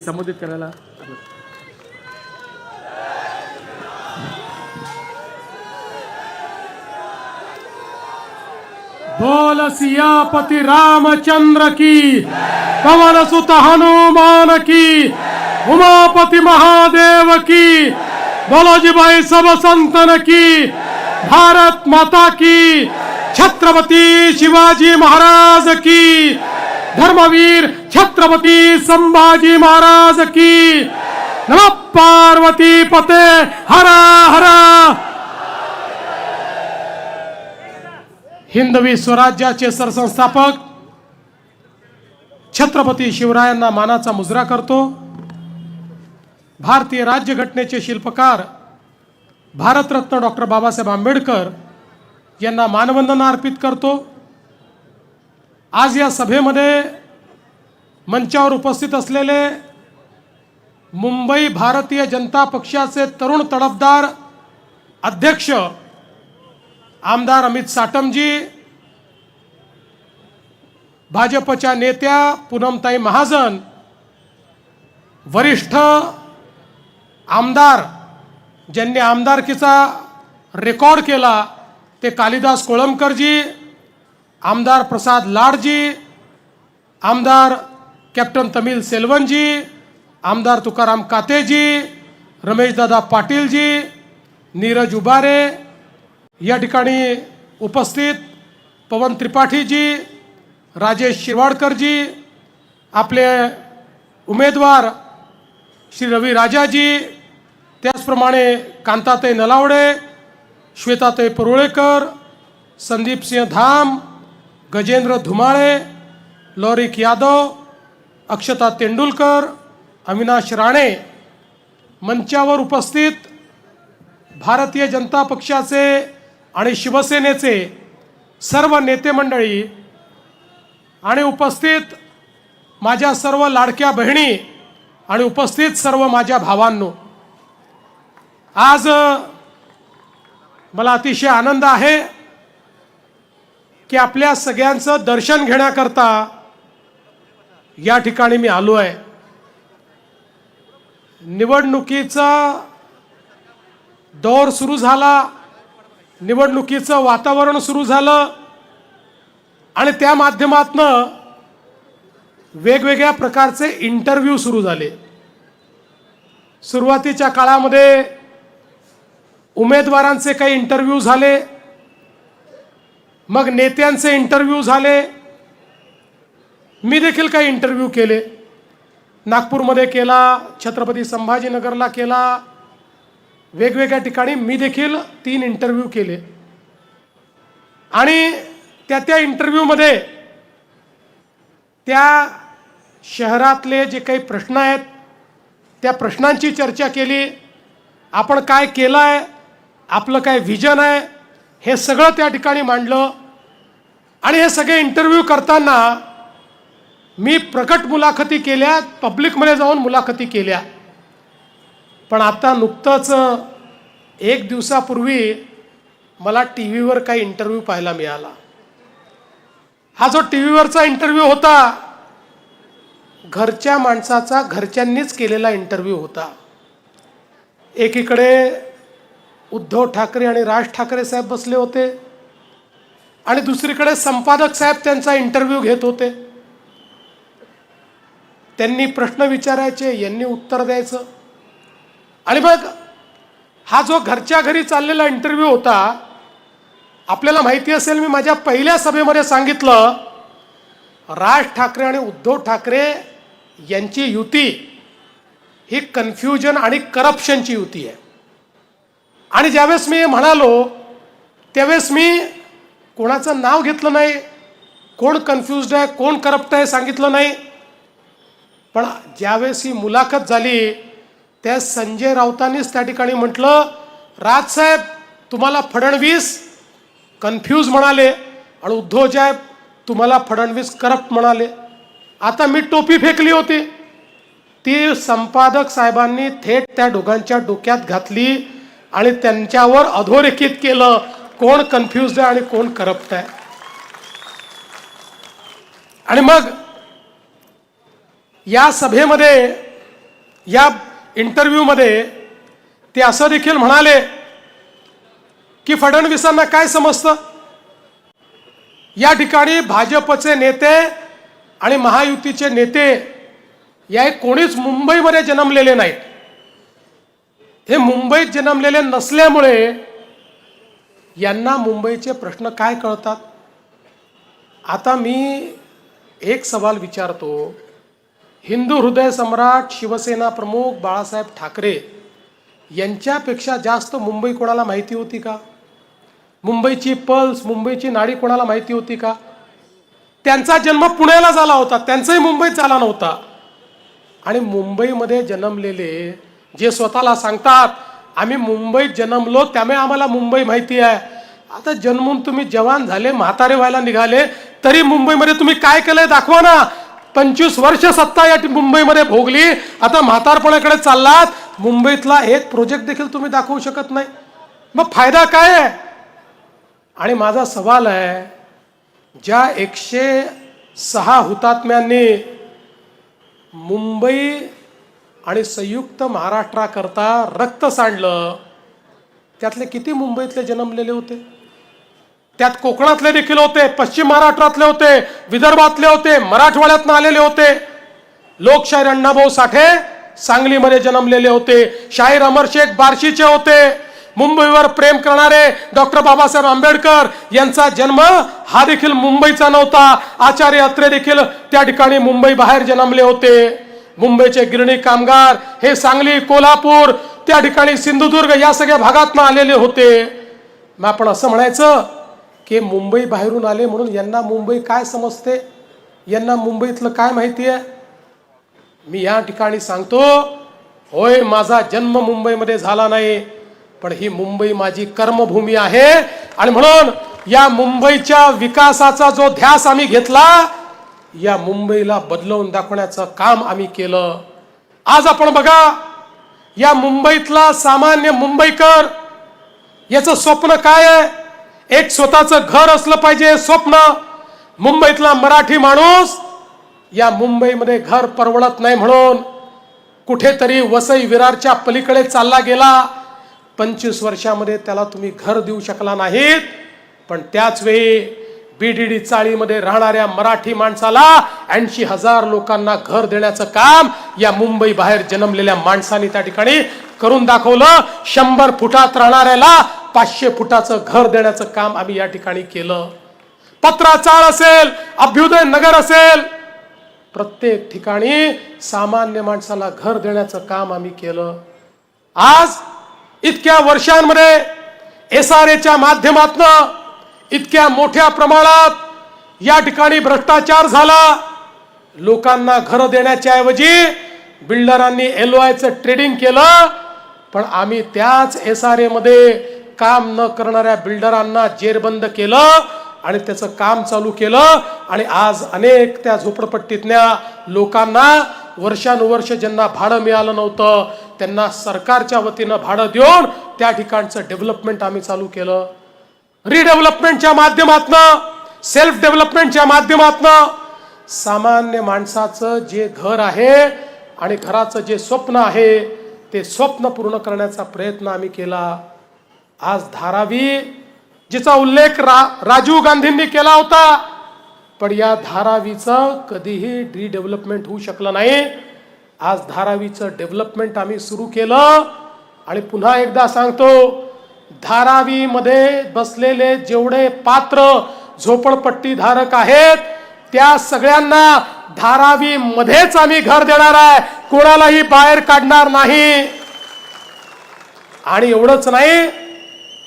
संबोधित करायला बोल सियापति रामचंद्र की पवन सुत हनुमान की उमापति महादेव की बोलो जी भाई सब संतन की भारत माता की छत्रपति शिवाजी महाराज की धर्मवीर छत्रपति संभाजी महाराज की नमः पार्वती पते हरा हरा। हिंदवी स्वराज्याचे सरसंस्थापक छत्रपती शिवरायांना मानाचा मुजरा करतो। भारतीय राज्यघटनेचे शिल्पकार भारतरत्न डॉक्टर बाबासाहेब आंबेडकर यांना मानवंदना अर्पित करतो। आज या सभेमध्ये मंचावर उपस्थित असलेले मुंबई भारतीय जनता पक्षाचे तरुण तडफदार अध्यक्ष आमदार अमित साटमजी, भाजपच्या नेत्या पूनमताई महाजन, वरिष्ठ आमदार ज्यांनी आमदारकीचा रेकॉर्ड केला ते कालिदास कोळंबकरजी, आमदार प्रसाद लाडजी, आमदार कॅप्टन तमिल सेल्वनजी, आमदार तुकाराम कातेजी, रमेशदादा पाटीलजी, नीरज उबारे, या ठिकाणी उपस्थित पवन त्रिपाठीजी, राजेश शिरवाडकरजी, आपले उमेदवार श्री रवी राजाजी, त्याचप्रमाणे कांताताई नलावडे, श्वेताताई परुळेकर, संदीप सिंह धाम, गजेंद्र धुमाळे, लौरिक यादव, अक्षता तेंडुलकर, अविनाश राणे, मंचावर उपस्थित भारतीय जनता पक्षाचे आणि शिवसेनेचे सर्व नेते मंडळी आणि उपस्थित माझ्या सर्व लाडक्या बहिणी आणि उपस्थित सर्व माझ्या भावांनो, आज मला अतिशय आनंद आहे की आपल्या सगळ्यांचं दर्शन घेण्याकरता या ठिकाणी मी आलो आहे। निवडणुकीचा दौर सुरू झाला, निवडणुकीचं वातावरण सुरू झालं आणि त्या माध्यमातून वेगवेगळ्या प्रकारचे इंटरव्ह्यू सुरू झाले। सुरुवातीच्या काळामध्ये उमेदवारांचे काही इंटरव्ह्यू झाले, मग नेत्यांचे इंटरव्ह्यू झाले, मी देखील काही इंटरव्ह्यू केले। नागपूरमध्ये केला, छत्रपती संभाजीनगरला केला, वेगवेगळ्या ठिकाणी मी देखील 3 इंटरव्ह्यू केले आणि त्या इंटरव्ह्यूमध्ये त्या शहरातले जे काही प्रश्न आहेत त्या प्रश्नांची चर्चा केली। आपण काय केलं आहे, आपलं काय व्हिजन आहे, हे सगळं त्या ठिकाणी मांडलं आणि हे सगळे इंटरव्ह्यू करताना मी प्रकट मुलाखती केल्या, पब्लिकमध्ये जाऊन मुलाखती केल्या। पण आता नुकतंच 1 दिवसापूर्वी मला टी व्हीवर काही इंटरव्ह्यू पाहायला मिळाला। हा जो टी व्हीवरचा इंटरव्ह्यू होता घरच्या माणसाचा, घरच्यांनीच केलेला इंटरव्ह्यू होता। एकीकडे उद्धव ठाकरे आणि राज ठाकरे साहेब बसले होते आणि दुसरीकडे संपादक साहेब त्यांचा इंटरव्ह्यू घेत होते। त्यांनी प्रश्न विचारायचे, यांनी उत्तर द्यायचं आणि मग हा जो घरच्या घरी चाललेला इंटरव्ह्यू होता, आपल्याला माहिती असेल मी माझ्या पहिल्या सभेमध्ये सांगितलं, राज ठाकरे आणि उद्धव ठाकरे यांची युती ही कन्फ्युजन आणि करप्शनची युती आहे। आणि ज्यावेळेस मी म्हणालो त्यावेळेस मी कोणाचं नाव घेतलं नाही, कोण कन्फ्युज्ड आहे, कोण करप्ट आहे सांगितलं नाही। पण ज्यावेळेस ही मुलाखत झाली त्या संजय राऊतांनीच त्या ठिकाणी म्हटलं, राजसाहेब तुम्हाला फडणवीस कन्फ्यूज म्हणाले आणि उद्धव साहेब तुम्हाला फडणवीस करप्ट म्हणाले। आता मी टोपी फेकली होती, ती संपादक साहेबांनी थेट त्या दोघांच्या डोक्यात घातली आणि त्यांच्यावर अधोरेखित केलं कोण कन्फ्यूज आहे आणि कोण करप्ट आहे। आणि मग या सभेमध्ये या इंटरव्ह्यूमध्ये ते असं देखील म्हणाले की फडणवीसांना काय समजतं, या ठिकाणी भाजपचे नेते आणि महायुतीचे नेते या कोणीच मुंबईमध्ये जन्मलेले नाहीत. हे मुंबईत जन्मलेले नसल्यामुळे यांना मुंबईचे प्रश्न काय कळतात. आता मी एक सवाल विचारतो, हिंदू हृदय सम्राट शिवसेना प्रमुख बाळासाहेब ठाकरे यांच्यापेक्षा जास्त मुंबई कोणाला माहिती होती का? मुंबईची पल्स, मुंबईची नाडी कोणाला माहिती होती का? त्यांचा जन्म पुण्याला झाला होता, त्यांचाही मुंबईत झाला नव्हता. आणि मुंबईमध्ये जन्मलेले जे स्वतःला सांगतात आम्ही मुंबईत जन्मलो त्यामुळे आम्हाला मुंबई माहिती आहे, आता जन्मून तुम्ही जवान झाले, म्हातारे व्हायला निघाले, तरी मुंबईमध्ये तुम्ही काय केलंय दाखवा ना. 25 वर्ष सत्ता या मुंबईमध्ये भोगली, आता म्हातारपणाकडे चाललात, मुंबईतला एक प्रोजेक्ट देखील तुम्ही दाखवू शकत नाही. मग फायदा काय आहे? आणि माझा सवाल आहे, ज्या 106 हुतात्म्यांनी मुंबई आणि संयुक्त महाराष्ट्राकरता रक्त सांडलं, त्यातले किती मुंबईतले जन्मलेले होते? त्यात कोकणातले देखील होते, पश्चिम महाराष्ट्रातले होते, विदर्भातले होते, मराठवाड्यातनं आलेले होते. लोकशाहीर अण्णाभाऊ साठे सांगलीमध्ये जन्मलेले होते, शाहीर अमरशेख बार्शीचे होते, मुंबईवर प्रेम करणारे डॉक्टर बाबासाहेब आंबेडकर यांचा जन्म हा देखील मुंबईचा नव्हता. आचार्य अत्रे देखील त्या ठिकाणी मुंबई बाहेर जन्मले होते. मुंबईचे गिरणी कामगार हे सांगली, कोल्हापूर, त्या ठिकाणी सिंधुदुर्ग या सगळ्या भागातून आलेले होते. मग आपण असं म्हणायचं की मुंबई बाहेरून आले म्हणून यांना मुंबई काय समजते, यांना मुंबईतलं काय माहिती आहे? मी या ठिकाणी सांगतो, होय माझा जन्म मुंबईमध्ये झाला नाही, पण ही मुंबई माझी कर्मभूमी आहे. आणि म्हणून या मुंबईच्या विकासाचा जो ध्यास आम्ही घेतला, या मुंबईला बदलवून दाखवण्याचं काम आम्ही केलं. आज आपण बघा, या मुंबईतला सामान्य मुंबईकर याचं स्वप्न काय आहे? एक स्वतःचं घर असलं पाहिजे स्वप्न. मुंबईतला मराठी माणूस या मुंबईमध्ये घर परवडत नाही म्हणून कुठेतरी वसई विरारच्या पलीकडे चालला गेला. 25 वर्षामध्ये त्याला तुम्ही घर देऊ शकला नाहीत. पण त्याच वेळी बीडीडी चाळीमध्ये राहणाऱ्या मराठी माणसाला 80,000 लोकांना घर देण्याचं काम या मुंबई बाहेर जन्मलेल्या माणसांनी त्या ठिकाणी करून दाखवलं. 100 फुटात राहणाऱ्याला 500 फुटाचं घर देण्याचं काम आम्ही या ठिकाणी केलं. पत्राचाळ असेल, अभ्युदय नगर असेल, प्रत्येक ठिकाणी सामान्य माणसाला घर देण्याचं काम आम्ही केलं. आज इतक्या वर्षांमध्ये SRAच्या माध्यमातून इतक्या मोठ्या प्रमाणात या ठिकाणी भ्रष्टाचार झाला. लोकांना घर देण्याच्या ऐवजी बिल्डरांनी LOIचं ट्रेडिंग केलं. पण आम्ही त्याच SRAमध्ये काम न करणाऱ्या बिल्डरांना जेरबंद केलं आणि त्याचं काम चालू केलं. आणि आज अनेक त्या झोपडपट्टीतल्या लोकांना वर्षानुवर्ष ज्यांना भाडं मिळालं नव्हतं त्यांना सरकारच्या वतीनं भाडं देऊन त्या ठिकाणचं डेव्हलपमेंट आम्ही चालू केलं. रिडेव्हलपमेंटच्या माध्यमातनं, सेल्फ डेव्हलपमेंटच्या माध्यमातनं सामान्य माणसाचं जे घर आहे आणि घराचं जे स्वप्न आहे ते स्वप्न पूर्ण करण्याचा प्रयत्न आम्ही केला. आज धारावी जिचा उल्लेख राजीव गांधींनी केला होता, पण या धारावीचं कधीही रिडेव्हलपमेंट होऊ शकलं नाही. आज धारावीचं डेव्हलपमेंट आम्ही सुरू केलं. आणि पुन्हा एकदा सांगतो, धारावीमध्ये बसलेले जेवढे पात्र झोपडपट्टी धारक आहेत त्या सगळ्यांना धारावीमध्येच आम्ही घर देणार आहे, कोणालाही बाहेर काढणार नाही. आणि एवढंच नाही,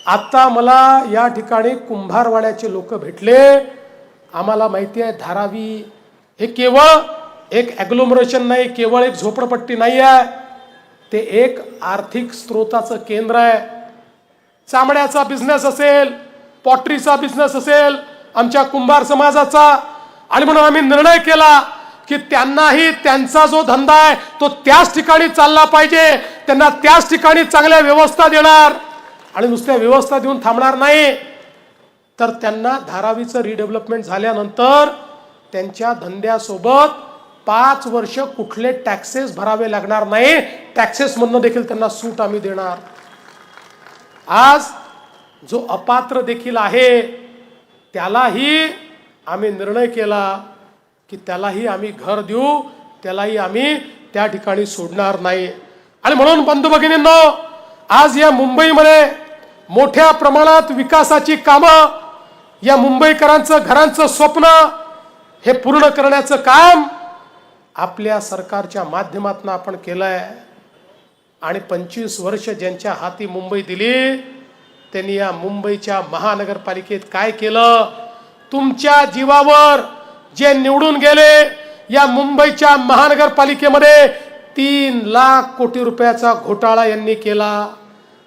आता मला या ठिकाणी कुंभारवाड्याचे लोक भेटले. आम्हाला माहिती आहे धारावी हे केवळ एक ॲग्लोमरेशन नाही, केवळ एक झोपडपट्टी नाही आहे, ते एक आर्थिक स्रोताचं केंद्र आहे. चामड्याचा बिझनेस असेल, पॉटरीचा बिझनेस असेल आमच्या कुंभार समाजाचा. आणि म्हणून आम्ही निर्णय केला की त्यांनाही त्यांचा जो धंदा आहे तो त्याच ठिकाणी चालला पाहिजे, त्यांना त्याच ठिकाणी चांगल्या व्यवस्था देणार. आणि नुसत्या व्यवस्था देऊन थांबणार नाही, तर त्यांना धारावीचं रिडेव्हलपमेंट झाल्यानंतर त्यांच्या धंद्यासोबत 5 वर्ष कुठले टॅक्सेस भरावे लागणार नाही, टॅक्सेसमधनं देखील त्यांना सूट आम्ही देणार. आज जो अपात्र देखील आहे त्यालाही आम्ही निर्णय केला की त्यालाही आम्ही घर देऊ, त्यालाही आम्ही त्या ठिकाणी सोडणार नाही. आणि म्हणून बंधू भगिनींनो, आज या मुंबईमध्ये मोठ्या प्रमाणात विकासाची कामं, या मुंबईकरांचं घरांचं स्वप्न हे पूर्ण करण्याचं काम आपल्या सरकारच्या माध्यमातून आपण केलंय. आणि 25 वर्ष ज्यांच्या हाती मुंबई दिली त्यांनी या मुंबईच्या महानगरपालिकेत काय केलं? तुमच्या जीवावर जे निवडून गेले, या मुंबईच्या महानगरपालिकेमध्ये 3 लाख कोटी रुपयाचा घोटाळा यांनी केला.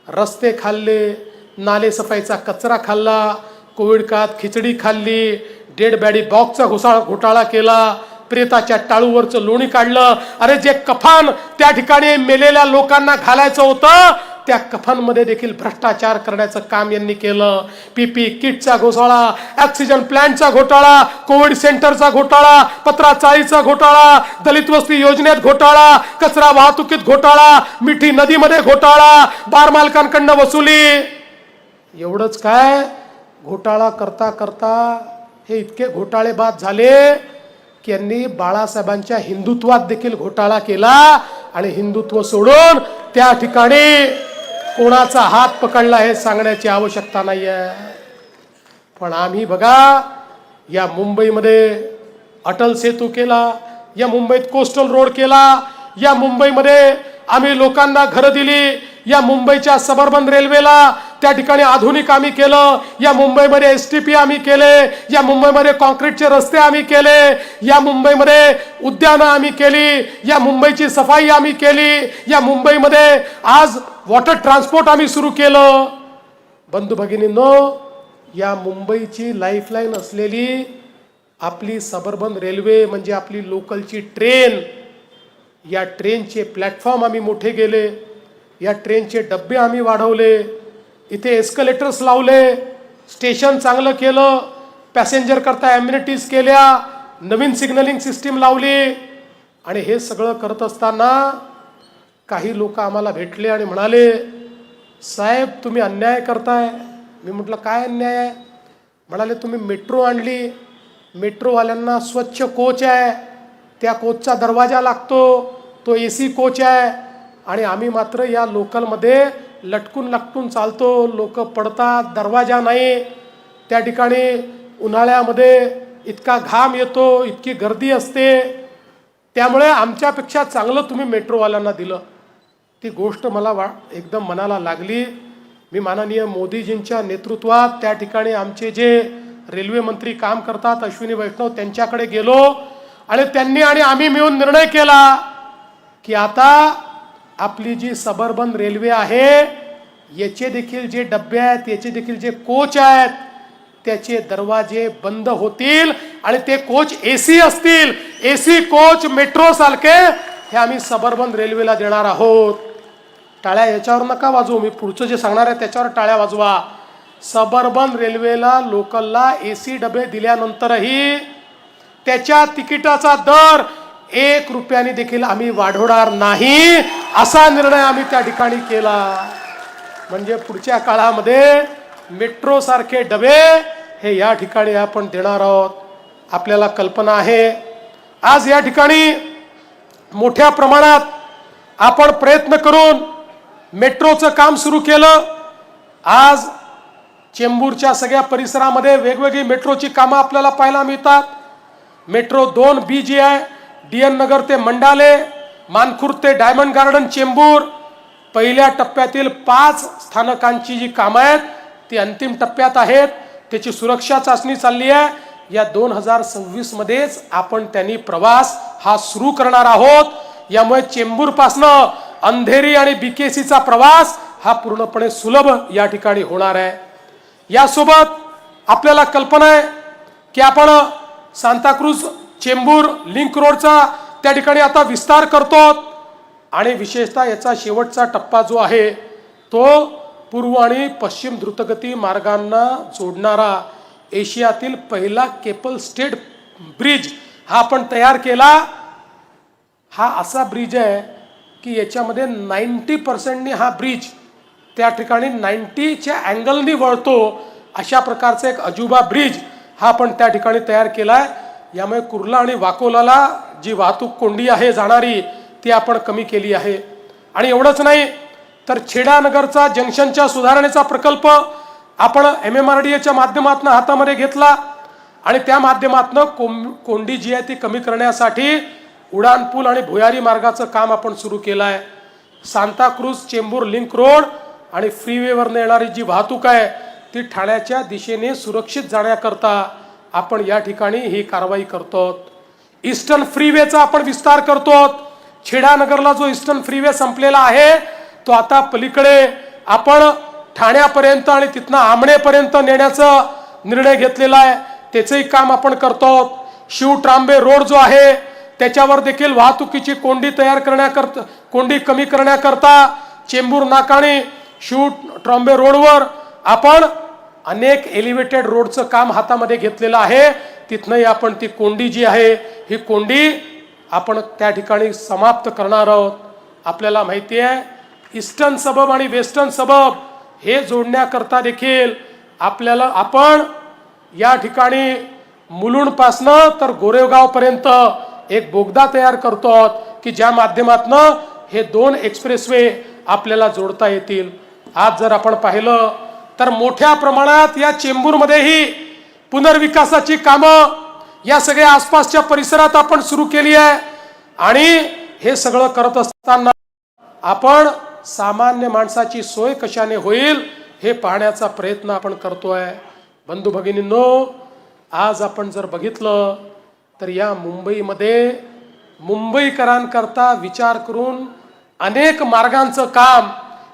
रस्ते खाल्ले, नालेसफाईचा कचरा खाल्ला, कोविड काळात खिचडी खाल्ली, डेड बॅडी बॉक्सचा घोटाळा केला, प्रेताच्या टाळूवरचं लोणी काढलं. अरे जे कफन त्या ठिकाणी मेलेल्या लोकांना घालायचं होतं त्या कफनमध्ये देखील भ्रष्टाचार करण्याचं काम यांनी केलं. पीपी किटचा घोटाळा, ऑक्सिजन प्लांटचा घोटाळा, कोविड सेंटरचा घोटाळा, पत्रा चाळीचा घोटाळा, दलित वस्ती योजनेत घोटाळा, कचरा वाहतुकीत घोटाळा, मिठी नदीमध्ये घोटाळा, बार मालकांकडनं वसुली. एवढंच काय, घोटाळा करता करता हे इतके घोटाळे बाद झाले की यांनी बाळासाहेबांच्या हिंदुत्वात देखील घोटाळा केला. आणि हिंदुत्व सोडून त्या ठिकाणी कोणाचा हात पकडला हे सांगण्याची आवश्यकता नाही आहे. पण आम्ही बघा, या मुंबईमध्ये अटल सेतू केला, या मुंबईत कोस्टल रोड केला, या मुंबईमध्ये आम्ही लोकांना घरं दिली, या मुंबईच्या सबर्बन रेल्वेला त्या ठिकाणी आधुनिक आम्ही केलं, या मुंबईमध्ये STP आम्ही केले, या मुंबईमध्ये कॉन्क्रीटचे रस्ते आम्ही केले, या मुंबईमध्ये उद्यानं आम्ही केली, या मुंबईची सफाई आम्ही केली, या मुंबईमध्ये आज वॉटर ट्रान्सपोर्ट आम्ही सुरू केलं. बंधू भगिनींनो, या मुंबईची लाईफलाईन असलेली आपली सबर्बन रेल्वे म्हणजे आपली लोकलची ट्रेन, या ट्रेनचे प्लॅटफॉर्म आम्ही मोठे केले, या ट्रेनचे डब्बे आम्ही वाढवले, इथे एस्कलेटर्स लावले, स्टेशन चांगलं केलं, पॅसेंजर करता ॲम्युनिटीज केल्या, नवीन सिग्नलिंग सिस्टीम लावली. आणि हे सगळं करत असताना काही लोक आम्हाला भेटले आणि म्हणाले, साहेब तुम्ही अन्याय करताय. मी म्हटलं काय अन्याय आहे? म्हणाले तुम्ही मेट्रो आणली, मेट्रोवाल्यांना स्वच्छ कोच आहे, त्या कोचचा दरवाजा लागतो, तो AC कोच आहे, आणि आम्ही मात्र या लोकलमध्ये लटकून लटकून चालतो, लोक पडतात, दरवाजा नाही, त्या ठिकाणी उन्हाळ्यामध्ये इतका घाम येतो, इतकी गर्दी असते, त्यामुळे आमच्यापेक्षा चांगलं तुम्ही मेट्रोवाल्यांना दिलं. ती गोष्ट मला एकदम मनाला लागली. मी माननीय मोदीजींच्या नेतृत्वात त्या ठिकाणी आमचे जे रेल्वे मंत्री काम करतात अश्विनी वैष्णव त्यांच्याकडे गेलो आणि त्यांनी आणि आम्ही मिळून निर्णय केला की आता आपली जी सबर्बन रेल्वे आहे याचे देखील जे डब्बे आहेत, याचे देखील जे कोच आहेत, त्याचे दरवाजे बंद होतील आणि ते कोच AC असतील. AC कोच मेट्रो सारखे हे आम्ही सबर्बन रेल्वेला देणार आहोत. टाळ्या याच्यावर नका वाजवू, मी पुढचं जे सांगणार आहे त्याच्यावर टाळ्या वाजवा. सबर्बन रेल्वेला लोकलला AC डबे दिल्यानंतरही त्याच्या तिकिटाचा दर 1 रुपयाने देखील आम्ही वाढवणार नाही, असा निर्णय आम्ही त्या ठिकाणी केला. म्हणजे पुढच्या काळामध्ये मेट्रो सारखे डबे हे या ठिकाणी आपण देणार आहोत. आपल्याला कल्पना आहे आज या ठिकाणी मोठ्या प्रमाणात आपण प्रयत्न करून मेट्रोचं काम सुरू केलं. आज चेंबूरच्या सगळ्या परिसरामध्ये वेगवेगळी मेट्रोची कामं आपल्याला पाहायला मिळतात. मेट्रो 2B जी आहे, DN नगर ते मंडाले, मानखुर्द ते डायमंड गार्डन चेंबूर, पहिल्या टप्प्यातील 5 स्थानकांची जी कामं आहेत ती अंतिम टप्प्यात आहेत. त्याची सुरक्षा चाचणी चालली आहे. या 2026 मध्येच आपण त्यांनी प्रवास हा सुरू करणार आहोत. यामुळे चेंबूरपासनं अंधेरी आणि BKCचा प्रवास हा पूर्णपणे सुलभ या ठिकाणी होणार आहे. यासोबत आपल्याला कल्पना आहे की आपण सांताक्रूज चेंबूर लिंक रोडचा त्या ठिकाणी आता विस्तार करतो आणि विशेषतः याचा शेवटचा टप्पा जो आहे तो पूर्व आणि पश्चिम द्रुतगती मार्गांना जोडणारा एशियातील पहिला केबल स्टेड ब्रिज हा आपण तयार केला. हा असा ब्रिज आहे की याच्यामध्ये 90%नी हा ब्रिज त्या ठिकाणी 90च्या अँगलनी वळतो, अशा प्रकारचा एक अजुबा ब्रिज हा आपण त्या ठिकाणी तयार केला आहे। यामुळे कुर्ला आणि वाकोलाला जी वाहतूक कोंडी आहे जाणारी ती आपण कमी केली आहे। आणि एवढंच नाही तर छेडानगरचा जंक्शनच्या सुधारणेचा प्रकल्प आपण MMRDAच्या माध्यमातून हातामध्ये घेतला आणि त्या माध्यमातून कोंडी जी आहे ती कमी करण्यासाठी उडानपूल आणि भुयारी मार्गाचं काम आपण सुरू केलं आहे। सांताक्रूज चेंबूर लिंक रोड आणि फ्रीवेवरनं येणारी जी वाहतूक आहे ती ठाण्याच्या दिशेने सुरक्षित जाण्याकरता आपण या ठिकाणी ही कारवाई करतो। ईस्टर्न फ्रीवेचा आपण विस्तार करतो। छेडानगरला जो ईस्टर्न फ्रीवे संपलेला आहे तो आता पलीकडे आपण ठाण्यापर्यंत आणि तिथनं आमणेपर्यंत नेण्याचा निर्णय घेतलेला आहे, त्याचंही काम आपण करतो। शिवट्रांबे रोड जो आहे त्याच्यावर देखील वाहतुकीची कोंडी कोंडी कमी करण्याकरता चेंबूर नाकाणी शिवट्रांबे रोडवर आपण अनेक एलिव्हेटेड रोडचं काम हातामध्ये घेतलेलं आहे। तिथनंही आपण ती कोंडी जी आहे ही कोंडी आपण त्या ठिकाणी समाप्त करणार आहोत। आपल्याला माहिती आहे ईस्टर्न सबब आणि वेस्टर्न सबब हे जोडण्याकरता देखील आपण या ठिकाणी मुलुंडपासनं तर गोरेगावपर्यंत एक बोगदा तयार करतो की ज्या माध्यमातून हे 2 एक्सप्रेसवे आपल्याला जोडता येतील। आज जर आपण पाहिलं तर मोठ्या प्रमाणात या चेंबूरमध्येही पुनर्विकासाची कामं या सगळ्या आसपासच्या परिसरात आपण सुरू केली आहे आणि हे सगळं करत असताना आपण सामान्य माणसाची सोय कशाने होईल हे पाहण्याचा प्रयत्न आपण करतोय। बंधू भगिनींनो, आज आपण जर बघितलं तर या मुंबईमध्ये मुंबईकरांकरता विचार करून अनेक मार्गांचं काम,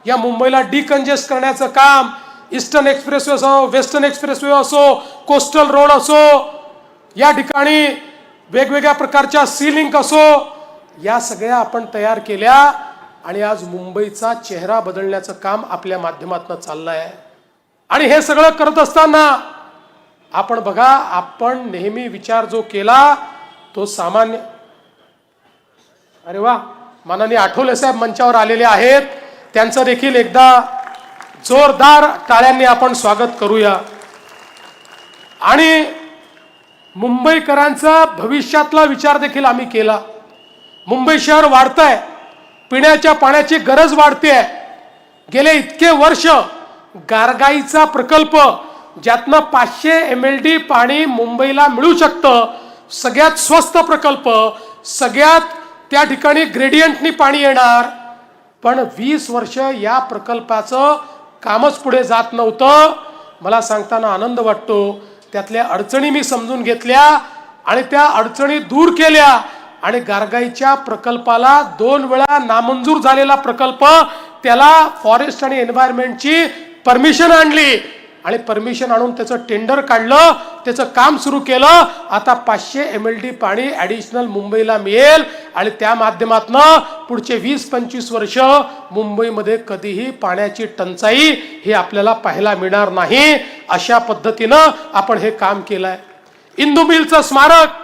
या मुंबईला डिकंजेस्ट करण्याचं काम, ईस्टर्न एक्सप्रेसवे असो, वेस्टर्न एक्सप्रेसवे असो, कोस्टल रोड असो, या ठिकाणी वेगवेगळ्या प्रकारच्या सी लिंक असो, या सगळ्या आपण तयार केल्या आणि आज मुंबईचा चेहरा बदलण्याचं काम आपल्या माध्यमातून चाललं आहे। आणि हे सगळं करत असताना आपण बघा, आपण नेहमी विचार जो केला तो सामान्य, अरे वा, माननीय आठवले साहेब मंचावर आलेले आहेत, त्यांचं देखील एकदा जोरदार टाळ्यांनी आपण स्वागत करूया। आणि मुंबईकरांचा भविष्यातला विचार देखील आम्ही केला। मुंबई शहर वाढतंय, पिण्याच्या पाण्याची गरज वाढते। गेले इतके वर्ष गारगाईचा प्रकल्प ज्यातनं 500 MLD पाणी मुंबईला मिळू शकतं, सगळ्यात स्वस्त प्रकल्प, सगळ्यात त्या ठिकाणी ग्रेडियंटनी पाणी येणार, पण 20 वर्ष या प्रकल्पाचं कामच पुढे जात नव्हतं। मला सांगताना आनंद वाटतो, त्यातल्या अडचणी मी समजून घेतल्या आणि त्या अडचणी दूर केल्या आणि गारगाईच्या प्रकल्पाला 2 वेळा नामंजूर झालेला प्रकल्प, त्याला फॉरेस्ट आणि एन्व्हायरमेंटची परमिशन आणली आणि परमिशन आणून त्याचं टेंडर काढलं, त्याचं काम सुरू केलं। आता 500 MLD पाणी ॲडिशनल मुंबईला मिळेल आणि त्या माध्यमातून पुढचे 20-25 वर्ष मुंबईमध्ये कधीही पाण्याची टंचाई ही आपल्याला पाहायला मिळणार नाही। अशा पद्धतीनं आपण हे काम केलंय। इंदू मिलचं स्मारक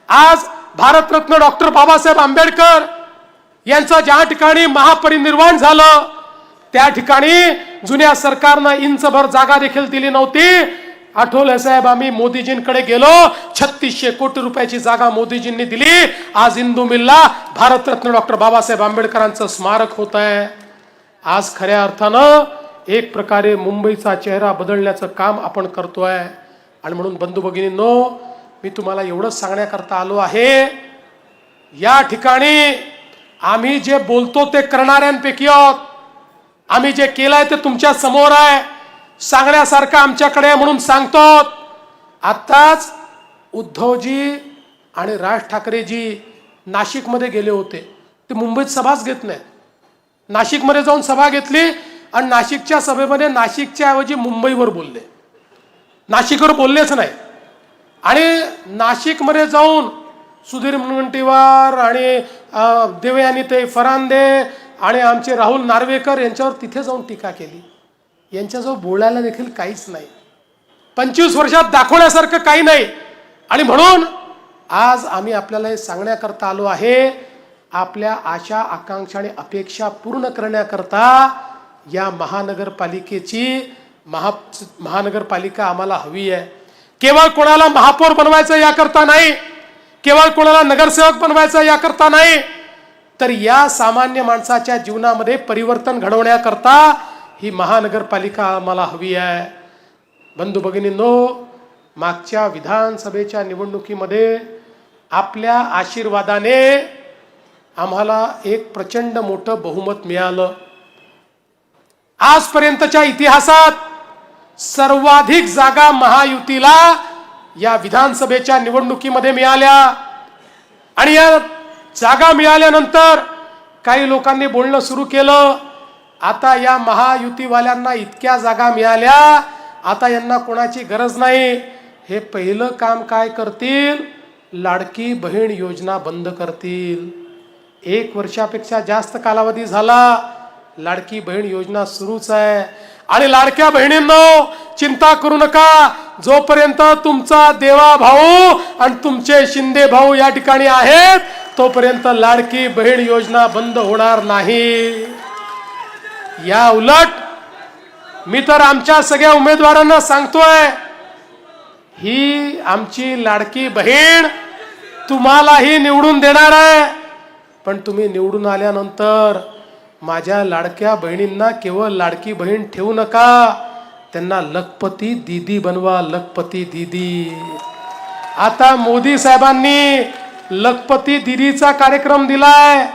आज भारतरत्न डॉक्टर बाबासाहेब आंबेडकर यांचं ज्या ठिकाणी महापरिनिर्वाण झालं त्या ठिकाणी जुन्या सरकारनं इंचभर जागा देखील दिली नव्हती। आठवले साहेब, आम्ही मोदीजींकडे गेलो, 3600 कोटी रुपयाची जागा मोदीजींनी दिली। आज इंदू मिलला भारतरत्न डॉक्टर बाबासाहेब आंबेडकरांचं स्मारक होत आहे। आज खऱ्या अर्थानं एक प्रकारे मुंबईचा चेहरा बदलण्याचं काम आपण करतोय। आणि म्हणून बंधू भगिनींनो, मी तुम्हाला एवढंच सांगण्याकरता आलो आहे, या ठिकाणी आम्ही जे बोलतो ते करणाऱ्यांपैकी आहोत। आम्ही जे केलंय ते तुमच्या समोर आहे, सांगण्यासारखं आमच्याकडे आहे म्हणून सांगतो। आताच उद्धवजी आणि राज ठाकरेजी नाशिकमध्ये गेले होते, ते मुंबईत सभाच घेत नाहीत। नाशिकमध्ये जाऊन सभा घेतली आणि नाशिकच्या सभेमध्ये नाशिकच्या ऐवजी मुंबईवर बोलले, नाशिकवर बोललेच नाही। आणि नाशिकमध्ये जाऊन सुधीर मुनगंटीवार आणि देवयानी ते फरांदे आणि आमचे राहुल नार्वेकर यांच्यावर तिथे जाऊन टीका केली। यांच्याजवळ बोलायला देखील काहीच नाही, 25 वर्षात दाखवण्यासारखं काही नाही। आणि म्हणून आज आम्ही आपल्याला हे सांगण्याकरता आलो आहे आपल्या आशा आकांक्षा आणि अपेक्षा पूर्ण करण्याकरता या महानगरपालिका आम्हाला हवी आहे. केवळ कोणाला महापौर बनवायचं याकरता नाही, केवळ कोणाला नगरसेवक बनवायचं याकरता नाही, तर या सामान्य माणसाच्या जीवनामध्ये परिवर्तन घडवण्याकरता ही महानगरपालिका आम्हाला हवी आहे. बंधू भगिनींनो, मागच्या विधानसभेच्या निवडणुकीमध्ये आपल्या आशीर्वादाने आम्हाला एक प्रचंड मोठं बहुमत मिळालं. आजपर्यंतच्या इतिहासात सर्वाधिक जागा महायुतीला या विधानसभेच्या निवडणुकीमध्ये मिळाल्या. आणि या जागा मिळाल्यानंतर काही लोकांनी बोलणं सुरू केलं, आता या महायुतीवाल्यांना इतक्या जागा मिळाल्या, आता यांना कोणाची गरज नाही. हे पहिलं काम काय करतील? लाडकी बहीण योजना बंद करतील. 1 वर्षापेक्षा जास्त कालावधी झाला, लाडकी बहीण योजना सुरूच आहे. आणि लाडक्या बहिणींनो, चिंता करू नका, जोपर्यंत तुमचा देवा भाऊ आणि तुमचे शिंदे भाऊ या ठिकाणी आहेत तोपर्यंत लाडकी बहीण योजना बंद होणार नाही. या उलट मी तर आमच्या सगळ्या उमेदवारांना सांगतोय, ही आमची लाडकी बहीण तुम्हालाही निवडून देणार आहे. पण तुम्ही निवडून आल्यानंतर माझ्या लाडक्या बहिणींना केवळ लाडकी बहीण ठेवू नका, त्यांना लखपती दीदी बनवा, लखपती दीदी. आता मोदी साहेबांनी लखपती दीदीचा कार्यक्रम दिलाय.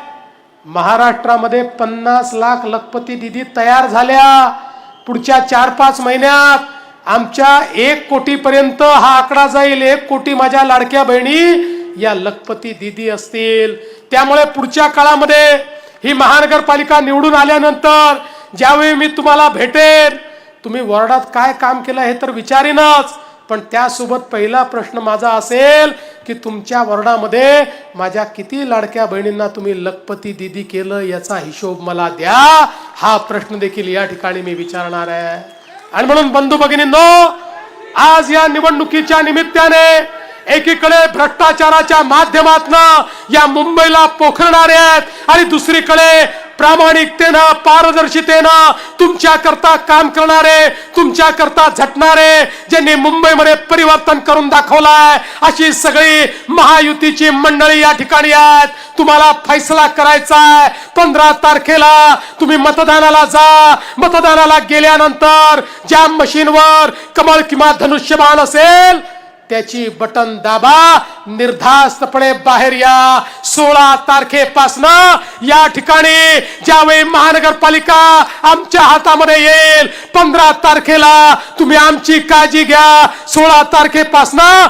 महाराष्ट्रामध्ये 50 लाख लखपती दीदी तयार झाल्या. पुढच्या 4-5 महिन्यात आमच्या 1 कोटीपर्यंत हा आकडा जाईल. 1 कोटी माझ्या लाडक्या बहिणी या लखपती दीदी असतील. त्यामुळे पुढच्या काळामध्ये ही महानगरपालिका निवडून आल्यानंतर ज्यावेळी मी तुम्हाला भेटेन, तुम्ही वॉर्डात काय काम केलं हे तर विचारीनच, पण त्यासोबत पहिला प्रश्न माझा असेल की तुमच्या वॉर्डामध्ये माझ्या किती लाडक्या बहिणींना तुम्ही लखपती दीदी केलं याचा हिशोब मला द्या. हा प्रश्न देखील या ठिकाणी मी विचारणार आहे. आणि म्हणून बंधू भगिनींनो, आज या निवडणुकीच्या निमित्ताने एकीकडे भ्रष्टाचाराच्या माध्यमातून या मुंबईला पोखरणारे आहेत आणि दुसरीकडे प्रामाणिकतेनं पारदर्शितेनं तुमच्या करता काम करणारे, तुमच्या करता झटणारे, ज्यांनी मुंबईमध्ये परिवर्तन करून दाखवलाय, अशी सगळी महायुतीची मंडळी या ठिकाणी आहेत. तुम्हाला फैसला करायचा आहे. 15 तारखेला तुम्ही मतदानाला जा. मतदानाला गेल्यानंतर ज्या मशीनवर कमळ किंवा धनुष्यबाण असेल त्याची बटन दाबा, निर्धास्तपणे बाहेर या. 16 तारखेपासनं या ठिकाणी ज्यावेळी महानगरपालिका आमच्या हातामध्ये येईल, 15 तारखेला तुम्ही आमची काळजी घ्या. 16 तारखेपासनं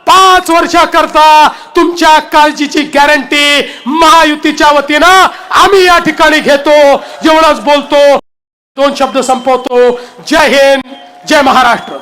5 वर्षाकरता तुमच्या काळजीची गॅरंटी महायुतीच्या वतीनं आम्ही या ठिकाणी घेतो. एवढंच बोलतो, 2 शब्द संपवतो. जय हिंद, जय महाराष्ट्र.